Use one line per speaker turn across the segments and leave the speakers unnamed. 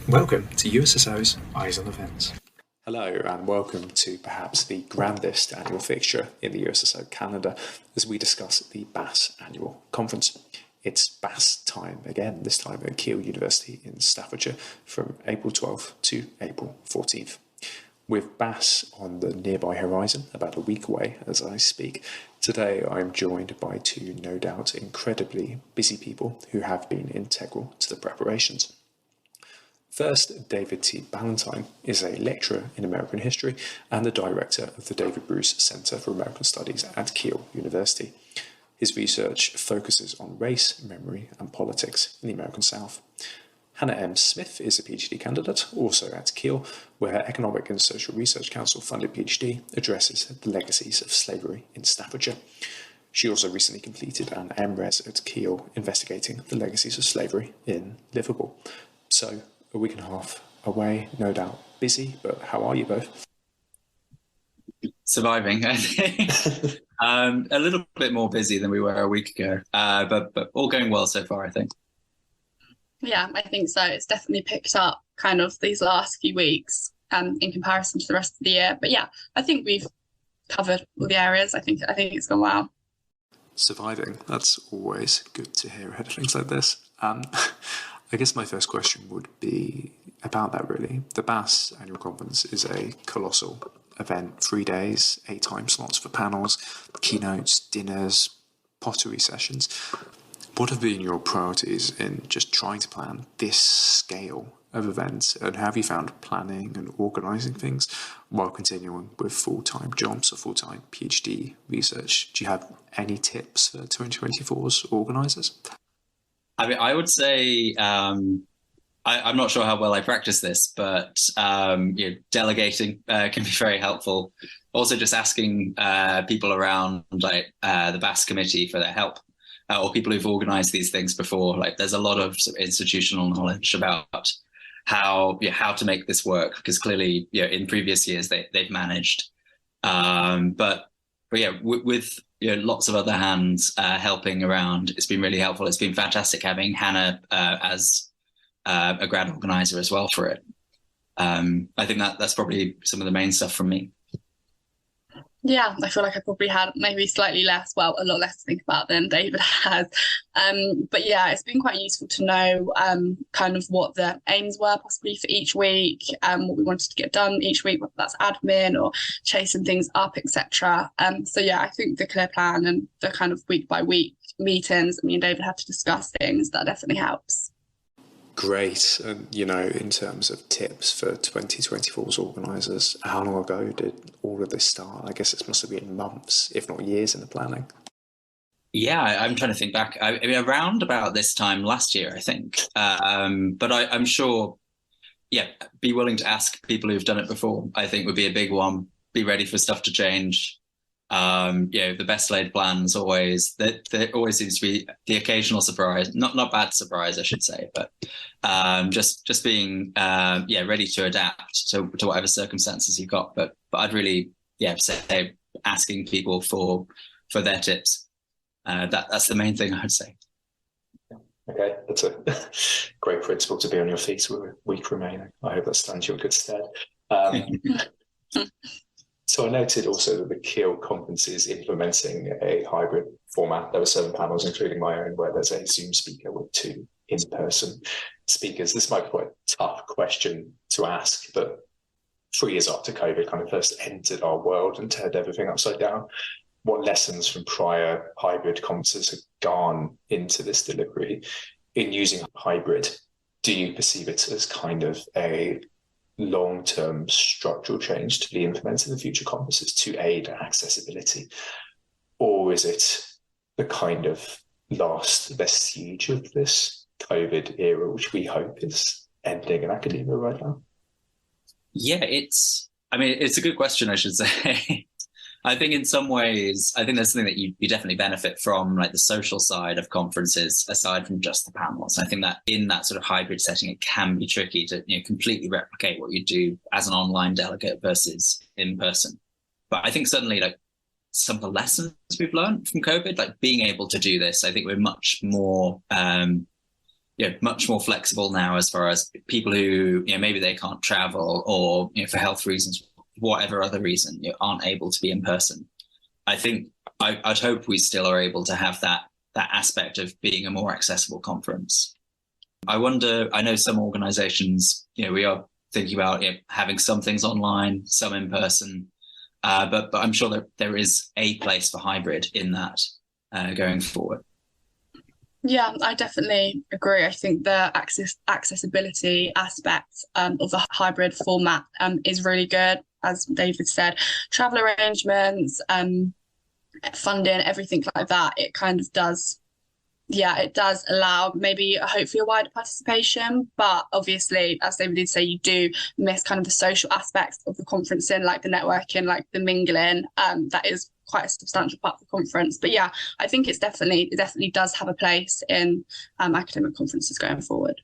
Welcome to USSO's Eyes on Events.
Hello and welcome to perhaps the grandest annual fixture in the USSO calendar as we discuss the BAAS Annual Conference. It's BAAS time again, this time at Keele University in Staffordshire from April 12th to April 14th. With BAAS on the nearby horizon, about a week away as I speak, today I'm joined by two no doubt incredibly busy people who have been integral to the preparations. First, David T. Ballantyne is a lecturer in American history and the director of the David Bruce Center for American Studies at Keele University. His research focuses on race, memory, and politics in the American South. Hannah M. Smith is a PhD candidate, also at Keele, where her Economic and Social Research Council funded PhD addresses the legacies of slavery in Staffordshire. She also recently completed an MRes at Keele investigating the legacies of slavery in Liverpool. So, a week and a half away, no doubt busy, but how are you both?
Surviving, I think. A little bit more busy than we were a week ago, but all going well so far, I think.
Yeah, I think so. It's definitely picked up kind of these last few weeks in comparison to the rest of the year. But yeah, I think we've covered all the areas. I think it's gone well.
Surviving, that's always good to hear ahead of things like this. I guess my first question would be about that really. The BAAS Annual Conference is a colossal event, 3 days, 8 time slots for panels, keynotes, dinners, pottery sessions. What have been your priorities in just trying to plan this scale of events, and have you found planning and organising things while continuing with full-time jobs or full-time PhD research? Do you have any tips for 2024's organisers?
I mean, I would say I'm not sure how well I practice this, but delegating can be very helpful. Also, just asking people around, like the BAAS committee, for their help, or people who've organised these things before. Like, there's a lot of sort of institutional knowledge about how to make this work, because clearly, in previous years they've managed, but yeah, with lots of other hands helping around. It's been really helpful. It's been fantastic having Hannah as a grad organizer as well for it. I think that's probably some of the main stuff from me.
Yeah, I feel like I probably had maybe slightly less, well, a lot less to think about than David has. But yeah, it's been quite useful to know kind of what the aims were possibly for each week, what we wanted to get done each week, whether that's admin or chasing things up, etc. So yeah, I think the clear plan and the kind of week by week meetings, me and David had to discuss things, that definitely helps.
Great. And, in terms of tips for 2024's organisers, how long ago did all of this start? I guess it must have been months, if not years, in the planning.
Yeah, I'm trying to think back. I mean, around about this time last year, I think. But I'm sure, be willing to ask people who've done it before, I think would be a big one. Be ready for stuff to change. The best laid plans always, there always seems to be the occasional surprise, not bad surprise, I should say, but just being ready to adapt to whatever circumstances you've got. But I'd really say asking people for their tips. That's the main thing I'd say.
Okay, that's a great principle to be on your feet with a week remaining. I hope that stands you in good stead. So I noted also that the Keele conference is implementing a hybrid format. There were 7 panels, including my own, where there's a Zoom speaker with 2 in-person speakers. This might be quite a tough question to ask, but 3 years after COVID kind of first entered our world and turned everything upside down, what lessons from prior hybrid conferences have gone into this delivery in using hybrid? Do you perceive it as kind of a long-term structural change to be implemented in future conferences to aid accessibility? Or is it the kind of last vestige of this COVID era, which we hope is ending in academia right now?
Yeah, it's a good question, I should say. I think in some ways, I think there's something that you definitely benefit from, like the social side of conferences, aside from just the panels. I think that in that sort of hybrid setting, it can be tricky to completely replicate what you do as an online delegate versus in person. But I think certainly, like, some of the lessons we've learned from COVID, like being able to do this. I think we're much more much more flexible now as far as people who, maybe they can't travel or, for health reasons, whatever other reason, aren't able to be in person. I think I'd hope we still are able to have that aspect of being a more accessible conference. I wonder, I know some organizations, we are thinking about having some things online, some in person, but I'm sure that there is a place for hybrid in that going forward.
Yeah, I definitely agree. I think the accessibility aspect of the hybrid format is really good. As David said, travel arrangements, funding, everything like that, it kind of does, it does allow maybe hopefully a wider participation. But obviously, as David did say, you do miss kind of the social aspects of the conferencing, like the networking, like the mingling. That is quite a substantial part of the conference. But yeah, I think it definitely does have a place in academic conferences going forward.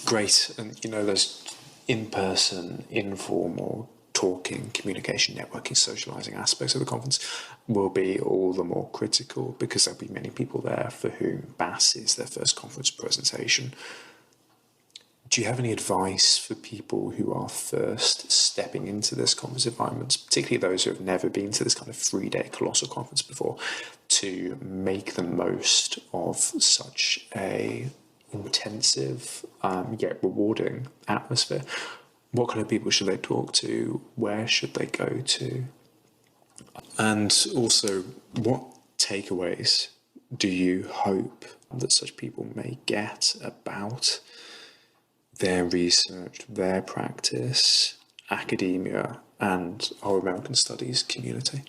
Great. And those in-person, informal talking, communication, networking, socializing aspects of the conference will be all the more critical because there'll be many people there for whom BAAS is their first conference presentation. Do you have any advice for people who are first stepping into this conference environment, particularly those who have never been to this kind of 3-day colossal conference before, to make the most of such a intensive yet rewarding atmosphere? What kind of people should they talk to? Where should they go to? And also, what takeaways do you hope that such people may get about their research, their practice, academia, and our American studies community?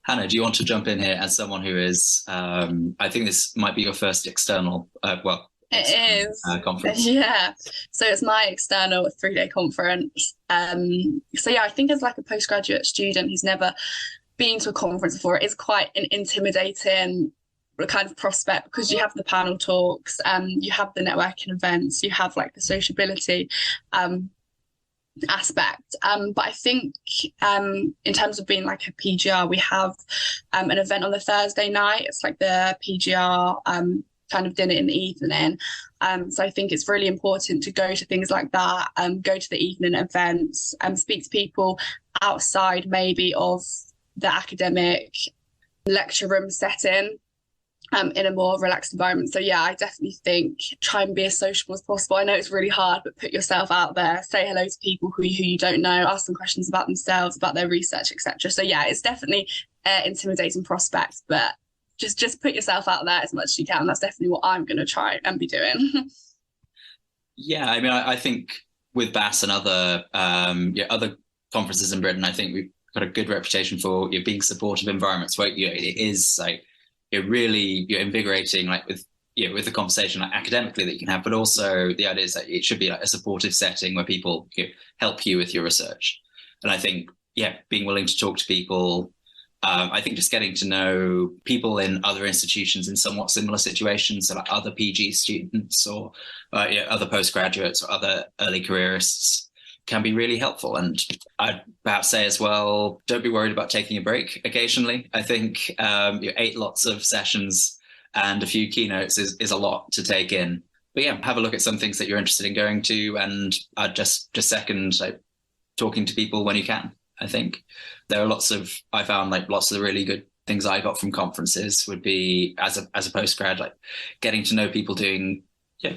Hannah, do you want to jump in here as someone who is, I think this might be your first external,
It is.
Conference.
Yeah. So it's my external 3-day conference. I think as like a postgraduate student who's never been to a conference before, it is quite an intimidating kind of prospect because you have the panel talks, you have the networking events, you have like the sociability aspect. But I think in terms of being like a PGR, we have an event on the Thursday night. It's like the PGR kind of dinner in the evening. So I think it's really important to go to things like that, go to the evening events, speak to people outside maybe of the academic lecture room setting, in a more relaxed environment. So yeah, I definitely think try and be as sociable as possible. I know it's really hard, but put yourself out there, say hello to people who you don't know, ask them questions about themselves, about their research, etc. So yeah, it's definitely an intimidating prospect, but just put yourself out there as much as you can. That's definitely what I'm going to try and be doing.
Yeah, I mean, I think with BAAS and other other conferences in Britain, I think we've got a good reputation for being supportive environments where it is like really invigorating, like with the conversation like academically that you can have, but also the idea is that it should be like a supportive setting where people help you with your research. And I think being willing to talk to people. I think just getting to know people in other institutions in somewhat similar situations, so like other PG students or other postgraduates or other early careerists, can be really helpful. And I'd perhaps say as well, don't be worried about taking a break occasionally. I think 8 lots of sessions and a few keynotes is a lot to take in. But have a look at some things that you're interested in going to, and I'd just second talking to people when you can. I think there are I found lots of the really good things I got from conferences would be as a postgrad, like getting to know people doing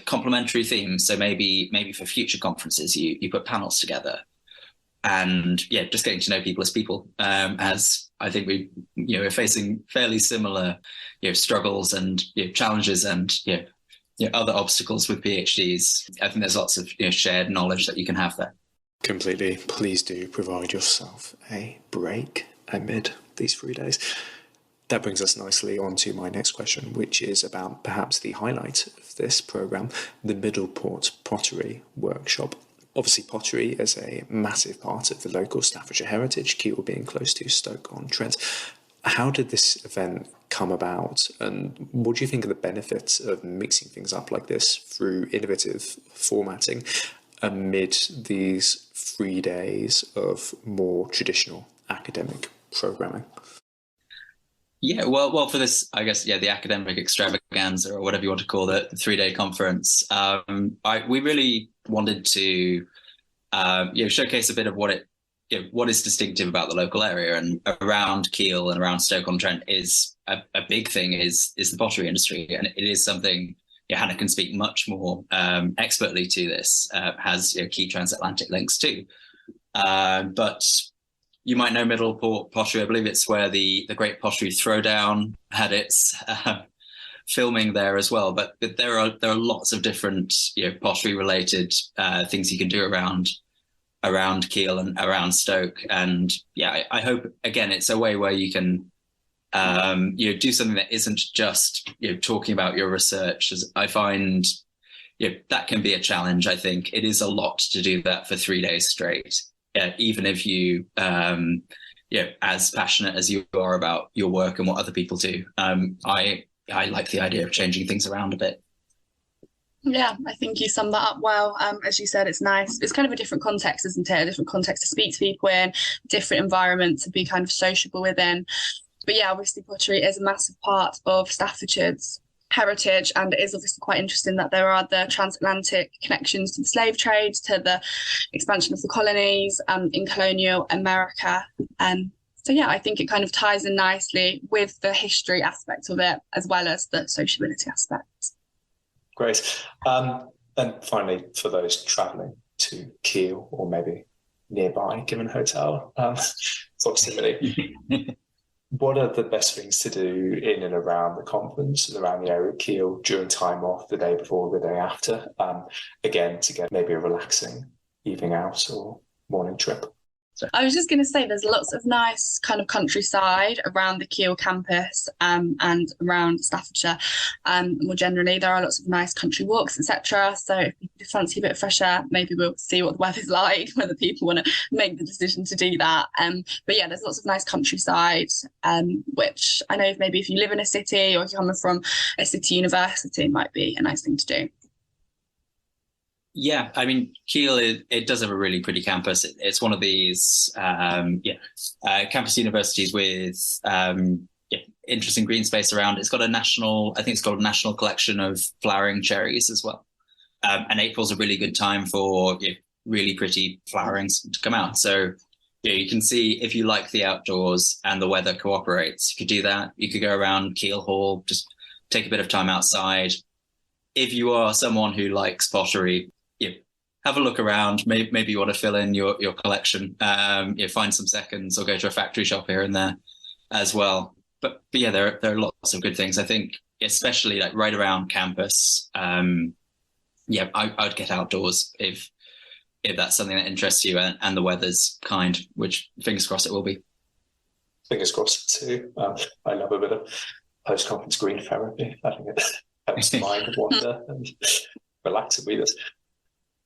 complementary themes. So maybe for future conferences, you put panels together, and just getting to know people as people, as I think we're facing fairly similar struggles and challenges and other obstacles with PhDs. I think there's lots of shared knowledge that you can have there.
Completely. Please do provide yourself a break amid these 3 days. That brings us nicely on to my next question, which is about perhaps the highlight of this programme, the Middleport Pottery Workshop. Obviously, pottery is a massive part of the local Staffordshire heritage, Keele being close to Stoke-on-Trent. How did this event come about, and what do you think are the benefits of mixing things up like this through innovative formatting amid these 3 days of more traditional academic programming?
Yeah, well, for this, I guess, the academic extravaganza or whatever you want to call it, the 3-day conference, we really wanted to, showcase a bit of what is distinctive about the local area. And around Keele and around Stoke-on-Trent is a big thing is the pottery industry, and it is something Hannah can speak much more expertly to. This has key transatlantic links too, but. You might know Middleport pottery. I believe it's where the Great Pottery Throwdown had its filming there as well. But there are lots of different pottery related things you can do around Keele and around Stoke. And I hope again it's a way where you can do something that isn't just talking about your research. As I find that can be a challenge. I think it is a lot to do that for 3 days straight. Even if you, as passionate as you are about your work and what other people do, I like the idea of changing things around a bit.
Yeah, I think you summed that up well. As you said, it's nice. It's kind of a different context, isn't it? A different context to speak to people in, different environment to be kind of sociable within. But obviously pottery is a massive part of Staffordshire's heritage, and it is obviously quite interesting that there are the transatlantic connections to the slave trade, to the expansion of the colonies in colonial America. I think it kind of ties in nicely with the history aspect of it as well as the sociability aspect.
Great. And finally, for those travelling to Keele or maybe nearby, given hotel proximity, what are the best things to do in and around the conference and around the area of Keele during time off, the day before, the day after? Again, to get maybe a relaxing evening out or morning trip.
I was just going to say there's lots of nice kind of countryside around the Keele campus and around Staffordshire. More generally, there are lots of nice country walks, etc. So if you fancy a bit of fresh air, maybe we'll see what the weather's like, whether people want to make the decision to do that. But there's lots of nice countryside, which I know maybe if you live in a city or if you're coming from a city university, might be a nice thing to do.
Yeah, I mean, Keele, it does have a really pretty campus. It's one of these, campus universities with, interesting green space around. It's got a national collection of flowering cherries as well. And April's a really good time for really pretty flowerings to come out. So you can see if you like the outdoors and the weather cooperates, you could do that. You could go around Keele Hall, just take a bit of time outside. If you are someone who likes pottery, have a look around. Maybe you want to fill in your collection. Find some seconds or go to a factory shop here and there as well. But there are lots of good things. I think, especially like right around campus. I'd get outdoors if that's something that interests you and the weather's kind, which fingers crossed it will be.
Fingers crossed too. I love a bit of post-conference green therapy. I think it helps the mind wander and relax with us.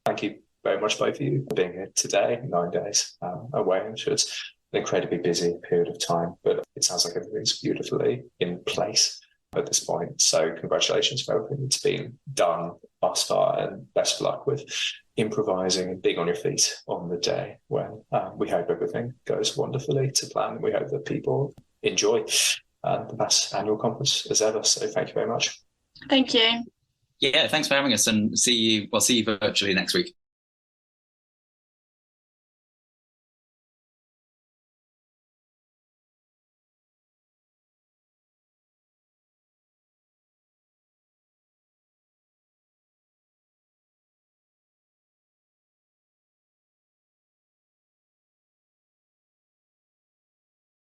Thank you very much, both of you, for being here today, 9 days away. I'm sure it's an incredibly busy period of time, but it sounds like everything's beautifully in place at this point. So congratulations for everything that's been done thus far, and best of luck with improvising and being on your feet on the day when we hope everything goes wonderfully to plan. We hope that people enjoy the BAAS Annual Conference as ever. So thank you very much.
Thank you.
Yeah, thanks for having us, and see you virtually next week.